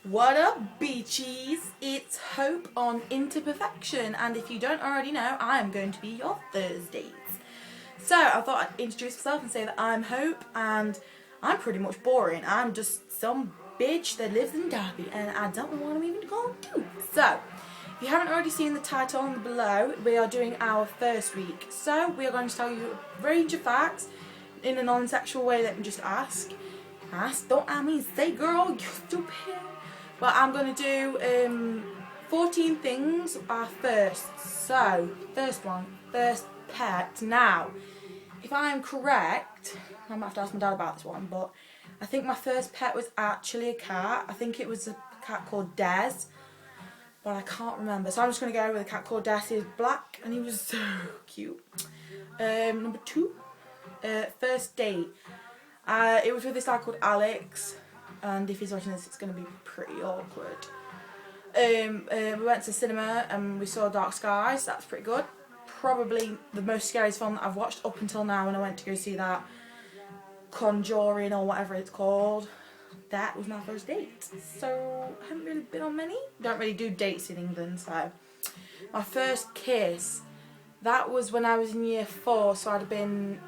What up, beachies? It's Hope on Into Perfection, and if you don't already know, I am going to be your Thursdays. So I thought I'd introduce myself and say that I'm Hope, and I'm pretty much boring. I'm just some bitch that lives in Derby, and I don't know what I'm even going to do. So, if you haven't already seen the title on below, we are doing our first week. So we are going to tell you a range of facts in a non-sexual way. Let me just ask. Say girl, you stupid. Well, I'm going to do 14 things first. So, first pet. Now, if I am correct, I might have to ask my dad about this one, but I think my first pet was actually a cat. I think it was a cat called Des, but I can't remember. So I'm just going to go with a cat called Des. He was black and he was so cute. Number 2, first date. It was with this guy called Alex, and if he's watching this, it's going to be pretty awkward. We went to cinema and we saw Dark Skies. That's pretty good. Probably the most scariest film that I've watched up until now, when I went to go see that Conjuring or whatever it's called. That was my first date. So I haven't really been on many. Don't really do dates in England. So my first kiss, that was when I was in year 4, so I'd have been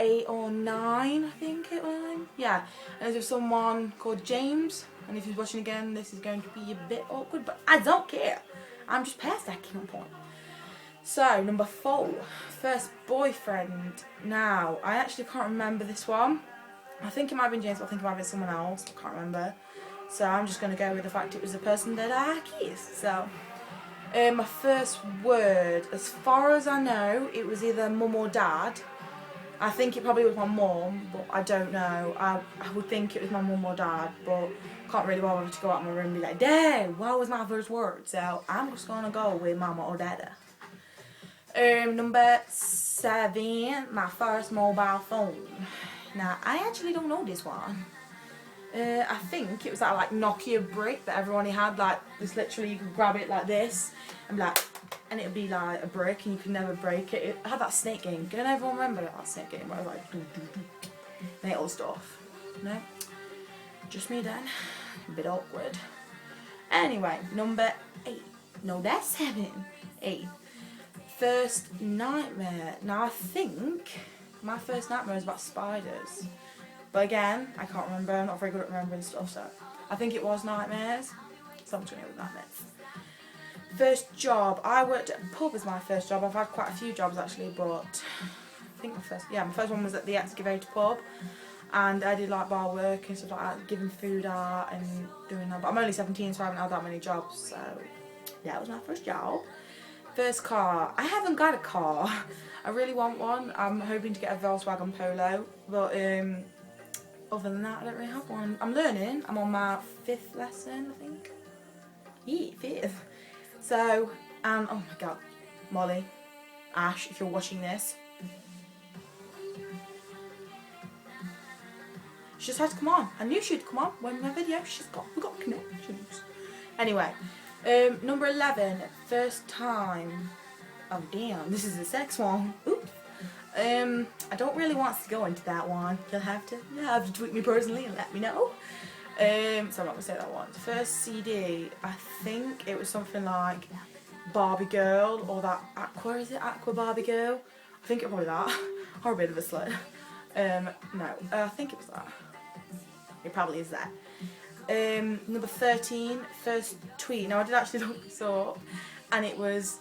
8 or 9, I think it was. Yeah, and it was with someone called James, and if he's watching again, this is going to be a bit awkward, but I don't care. I'm just past that count point. So, number 4, first boyfriend. Now, I actually can't remember this one. I think it might have been James, but I think it might have been someone else. I can't remember. So I'm just going to go with the fact it was the person that I kissed. So, my first word, as far as I know, it was either mum or dad. I think it probably was my mum, but I don't know. I would think it was my mum or dad, but can't really bother to go out of my room and be like, Dad, what was my first word? So I'm just going to go with mama or dada. Number 7, my first mobile phone. Now, I actually don't know this one. I think it was that like Nokia brick that everyone had, like this, literally you could grab it like this and be like, and it would be like a brick and you could never break it. It had that snake game. Can everyone remember that snake game where it was like doo, doo, doo, and all stuff? No? Just me then. A bit awkward. Anyway, number 8. No, that's 7. 8. First nightmare. Now I think my first nightmare was about spiders. But again, I can't remember. I'm not very good at remembering stuff, so I think it was nightmares. So I'm just going to go with nightmares. First job. I worked at a pub as my first job. I've had quite a few jobs actually, but I think my first one was at the Excavator pub, and I did like bar work and stuff like that, giving food out and doing that. But I'm only 17, so I haven't had that many jobs. So yeah, it was my first job. First car. I haven't got a car. I really want one. I'm hoping to get a Volkswagen Polo, but other than that, I don't really have one. I'm learning. I'm on my 5th lesson, I think. Yeah, 5th. So, oh my god, Molly, Ash, if you're watching this, she just had to come on. I knew she'd come on when my video. We got connections. Anyway, number 11, first time. Oh damn, this is the sex one. Oops. I don't really want to go into that one. You'll have to tweet me personally and let me know. So I'm not going to say that one. First CD, I think it was something like Barbie Girl, or that Aqua, is it? Aqua Barbie Girl? I think it probably that. Or a bit of a slut. No, I think it was that. It probably is that. Number 13, first tweet. Now I did actually look this up, and it was,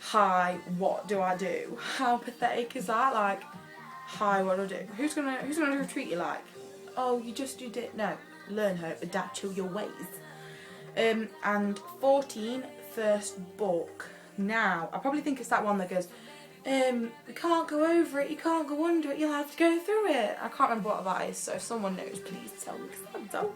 hi, what do I do? How pathetic is that? Like, hi, what do I do? Who's gonna treat you like? Oh, you did it. No. Learn how to adapt to your ways. And 14, first book. Now, I probably think it's that one that goes, you can't go over it, you can't go under it, you'll have to go through it. I can't remember what that is, so if someone knows, please tell me, because I don't.